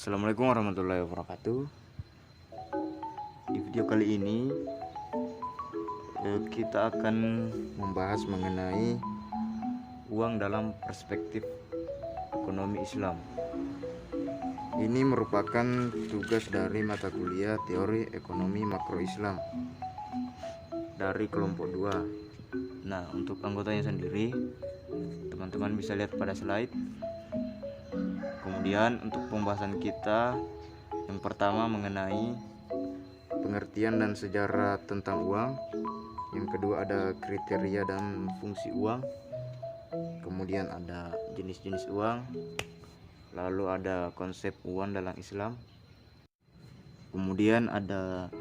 Assalamualaikum warahmatullahi wabarakatuh. Di video kali ini kita akan membahas mengenai uang dalam perspektif ekonomi Islam. Ini merupakan tugas dari mata kuliah teori ekonomi makro Islam dari kelompok 2. Nah, untuk anggotanya sendiri teman-teman bisa lihat pada slide. Kemudian untuk pembahasan kita yang pertama mengenai pengertian dan sejarah tentang uang. Yang kedua ada kriteria dan fungsi uang. Kemudian ada jenis-jenis uang. Lalu ada konsep uang dalam Islam. Kemudian ada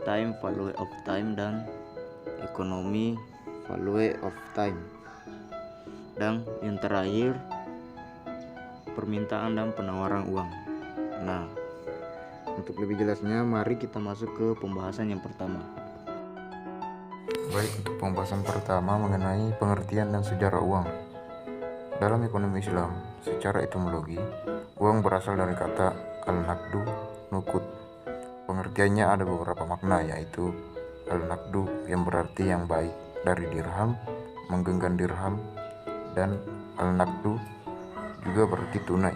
time value of time dan ekonomi value of time. Dan yang terakhir permintaan dan penawaran uang. Nah, untuk lebih jelasnya mari kita masuk ke pembahasan yang pertama. Baik, untuk pembahasan pertama mengenai pengertian dan sejarah uang. Dalam ekonomi Islam, secara etimologi, uang berasal dari kata al-naqdu, nukud. Pengertiannya ada beberapa makna, yaitu al-naqdu yang berarti yang baik dari dirham, menggenggam dirham, dan al-naqdu juga berarti tunai.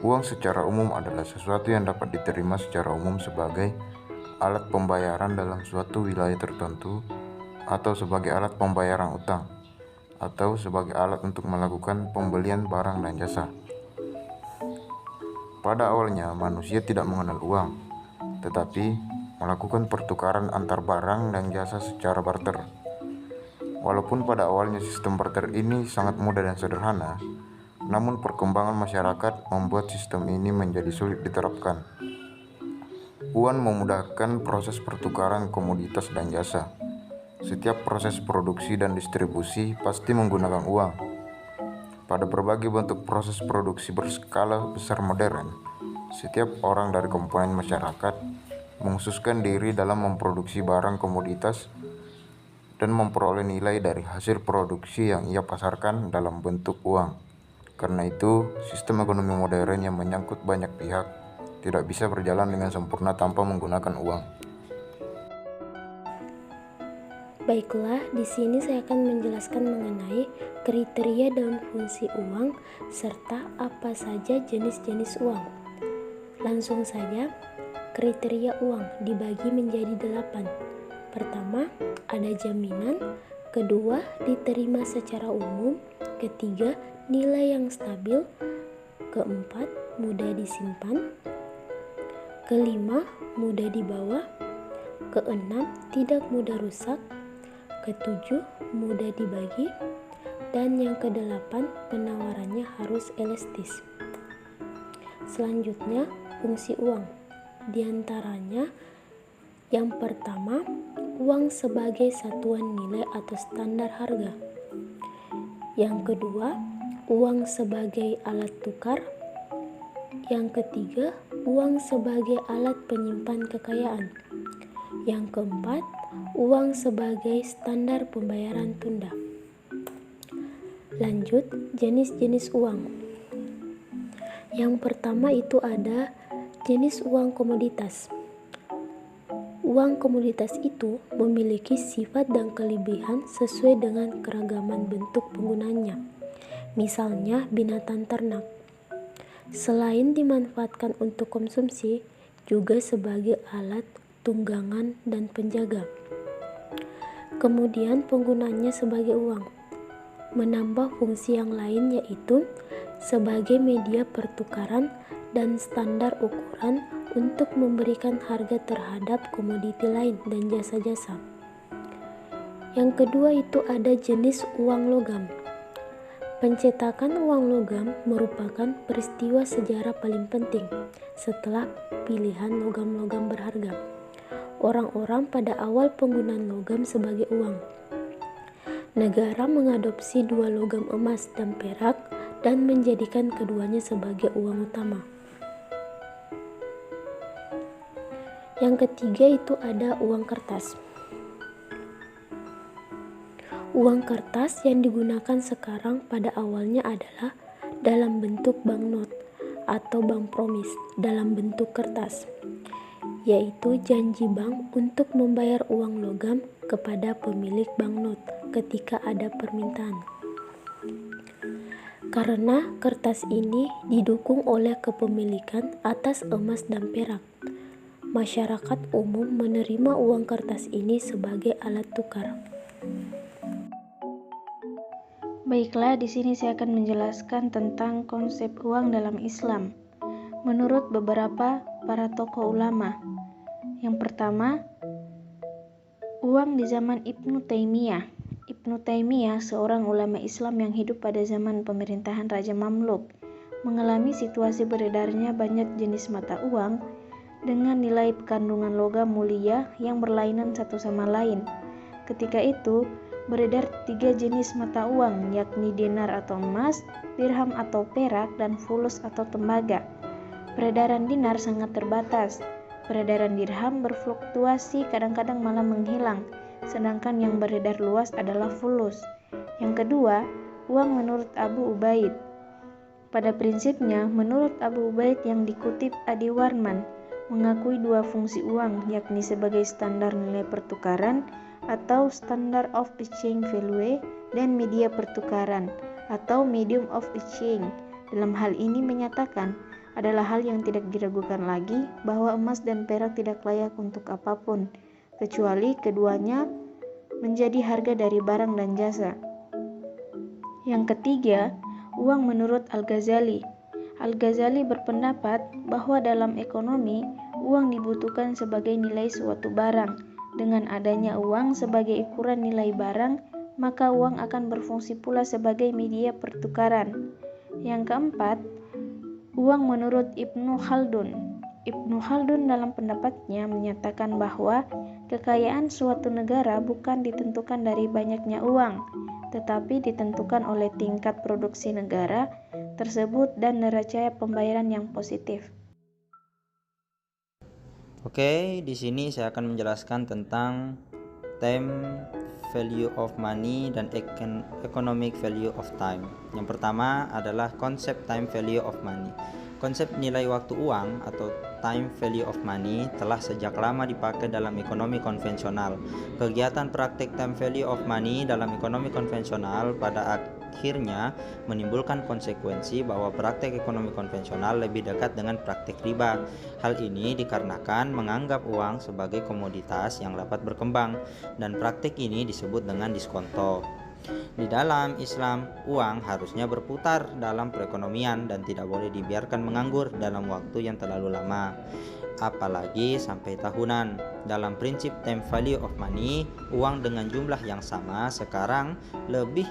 Uang secara umum adalah sesuatu yang dapat diterima secara umum sebagai alat pembayaran dalam suatu wilayah tertentu, atau sebagai alat pembayaran utang, atau sebagai alat untuk melakukan pembelian barang dan jasa. Pada awalnya manusia tidak mengenal uang, tetapi melakukan pertukaran antar barang dan jasa secara barter. Walaupun pada awalnya sistem barter ini sangat mudah dan sederhana, namun perkembangan masyarakat membuat sistem ini menjadi sulit diterapkan. Uang memudahkan proses pertukaran komoditas dan jasa. Setiap proses produksi dan distribusi pasti menggunakan uang. Pada berbagai bentuk proses produksi berskala besar modern, setiap orang dari komponen masyarakat mengkhususkan diri dalam memproduksi barang komoditas dan memperoleh nilai dari hasil produksi yang ia pasarkan dalam bentuk uang. Karena itu, sistem ekonomi modern yang menyangkut banyak pihak tidak bisa berjalan dengan sempurna tanpa menggunakan uang. Baiklah, di sini saya akan menjelaskan mengenai kriteria dan fungsi uang serta apa saja jenis-jenis uang. Langsung saja, kriteria uang dibagi menjadi 8. Pertama, ada jaminan. Kedua, diterima secara umum. Ketiga, nilai yang stabil. Keempat, mudah disimpan. Kelima, mudah dibawa. Keenam, tidak mudah rusak. Ketujuh, mudah dibagi. Dan yang kedelapan, penawarannya harus elastis. Selanjutnya, fungsi uang. Di antaranya, yang pertama, uang sebagai satuan nilai atau standar harga. Yang kedua, uang sebagai alat tukar. Yang ketiga, uang sebagai alat penyimpan kekayaan. Yang keempat, uang sebagai standar pembayaran tunda. Lanjut, jenis-jenis uang. Yang pertama itu ada jenis uang komoditas. Uang komoditas itu memiliki sifat dan kelebihan sesuai dengan keragaman bentuk penggunanya. Misalnya binatang ternak. Selain dimanfaatkan untuk konsumsi, juga sebagai alat tunggangan dan penjaga. Kemudian penggunaannya sebagai uang. Menambah fungsi yang lain yaitu sebagai media pertukaran dan standar ukuran untuk memberikan harga terhadap komoditi lain dan jasa-jasa. Yang kedua itu ada jenis uang logam. Pencetakan uang logam merupakan peristiwa sejarah paling penting setelah pilihan logam-logam berharga. Orang-orang pada awal penggunaan logam sebagai uang. Negara mengadopsi dua logam emas dan perak dan menjadikan keduanya sebagai uang utama. Yang ketiga itu ada uang kertas. Uang kertas yang digunakan sekarang pada awalnya adalah dalam bentuk banknot atau bank promise dalam bentuk kertas, yaitu janji bank untuk membayar uang logam kepada pemilik banknot ketika ada permintaan. Karena kertas ini didukung oleh kepemilikan atas emas dan perak, masyarakat umum menerima uang kertas ini sebagai alat tukar. Baiklah, di sini saya akan menjelaskan tentang konsep uang dalam Islam. Menurut beberapa para tokoh ulama, yang pertama, uang di zaman Ibnu Taimiyah. Ibnu Taimiyah, seorang ulama Islam yang hidup pada zaman pemerintahan Raja Mamluk, mengalami situasi beredarnya banyak jenis mata uang dengan nilai kandungan logam mulia yang berlainan satu sama lain. Ketika itu, beredar 3 jenis mata uang, yakni dinar atau emas, dirham atau perak, dan fulus atau tembaga. Peredaran dinar sangat terbatas. Peredaran dirham berfluktuasi, kadang-kadang malah menghilang, sedangkan yang beredar luas adalah fulus. Yang kedua, uang menurut Abu Ubaid. Pada prinsipnya, menurut Abu Ubaid yang dikutip Adi Warman, mengakui 2 fungsi uang, yakni sebagai standar nilai pertukaran atau standard of exchange value dan media pertukaran atau medium of exchange. Dalam hal ini menyatakan adalah hal yang tidak diragukan lagi bahwa emas dan perak tidak layak untuk apapun kecuali keduanya menjadi harga dari barang dan jasa. Yang ketiga, uang menurut Al-Ghazali. Al-Ghazali berpendapat bahwa dalam ekonomi, uang dibutuhkan sebagai nilai suatu barang. Dengan adanya uang sebagai ukuran nilai barang, maka uang akan berfungsi pula sebagai media pertukaran. Yang keempat, uang menurut Ibnu Khaldun. Ibnu Khaldun dalam pendapatnya menyatakan bahwa kekayaan suatu negara bukan ditentukan dari banyaknya uang, tetapi ditentukan oleh tingkat produksi negara tersebut dan neraca pembayaran yang positif. Oke, di sini saya akan menjelaskan tentang time value of money dan economic value of time. Yang pertama adalah konsep time value of money. Konsep nilai waktu uang atau time value of money telah sejak lama dipakai dalam ekonomi konvensional. Kegiatan praktik time value of money dalam ekonomi konvensional pada akhirnya menimbulkan konsekuensi bahwa praktik ekonomi konvensional lebih dekat dengan praktik riba. Hal ini dikarenakan menganggap uang sebagai komoditas yang dapat berkembang, dan praktik ini disebut dengan diskonto. Di dalam Islam, uang harusnya berputar dalam perekonomian dan tidak boleh dibiarkan menganggur dalam waktu yang terlalu lama, apalagi sampai tahunan. Dalam prinsip time value of money, uang dengan jumlah yang sama sekarang lebih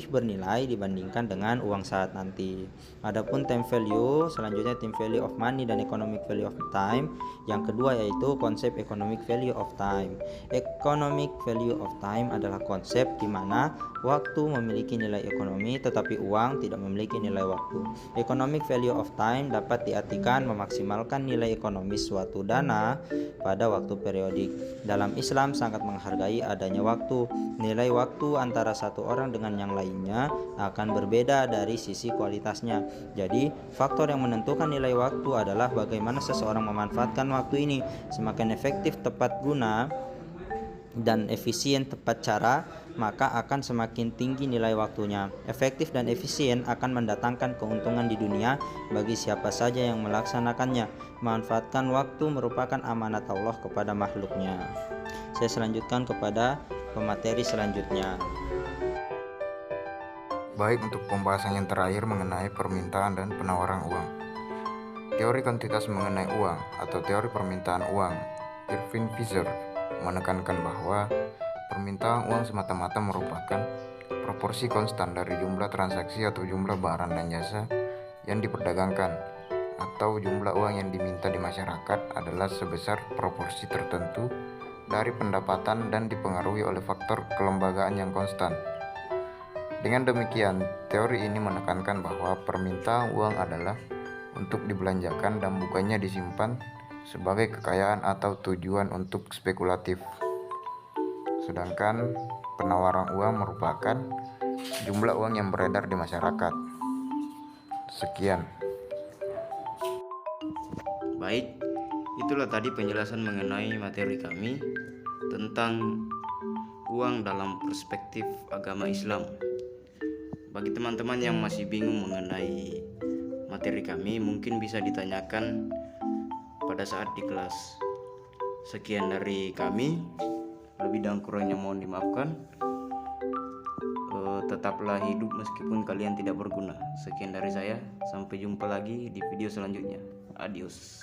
bernilai dibandingkan dengan uang saat nanti. Adapun time value, selanjutnya time value of money dan economic value of time. Yang kedua yaitu konsep economic value of time. Economic value of time adalah konsep di mana waktu memiliki nilai ekonomi tetapi uang tidak memiliki nilai waktu. Economic value of time dapat diartikan memaksimalkan nilai ekonomis suatu dana pada waktu periodik. Dalam Islam sangat menghargai adanya waktu. Nilai waktu antara satu orang dengan yang lainnya akan berbeda dari sisi kualitasnya. Jadi, faktor yang menentukan nilai waktu adalah bagaimana seseorang memanfaatkan waktu ini. Semakin efektif tepat guna dan efisien tepat cara, maka akan semakin tinggi nilai waktunya. Efektif dan efisien akan mendatangkan keuntungan di dunia bagi siapa saja yang melaksanakannya. Memanfaatkan waktu merupakan amanat Allah kepada makhluknya. Saya selanjutkan kepada pemateri selanjutnya. Baik, untuk pembahasan yang terakhir mengenai permintaan dan penawaran uang. Teori kuantitas mengenai uang atau teori permintaan uang, Irving Fisher menekankan bahwa permintaan uang semata-mata merupakan proporsi konstan dari jumlah transaksi atau jumlah barang dan jasa yang diperdagangkan, atau jumlah uang yang diminta di masyarakat adalah sebesar proporsi tertentu dari pendapatan dan dipengaruhi oleh faktor kelembagaan yang konstan. Dengan demikian, teori ini menekankan bahwa permintaan uang adalah untuk dibelanjakan dan bukannya disimpan sebagai kekayaan atau tujuan untuk spekulatif. Sedangkan penawaran uang merupakan jumlah uang yang beredar di masyarakat. Sekian. Baik, itulah tadi penjelasan mengenai materi kami tentang uang dalam perspektif agama Islam. Bagi teman-teman yang masih bingung mengenai materi kami, mungkin bisa ditanyakan pada saat di kelas. Sekian dari kami, lebih dan kurangnya mohon dimaafkan. Tetaplah hidup meskipun kalian tidak berguna. Sekian dari saya, sampai jumpa lagi di video selanjutnya. Adios.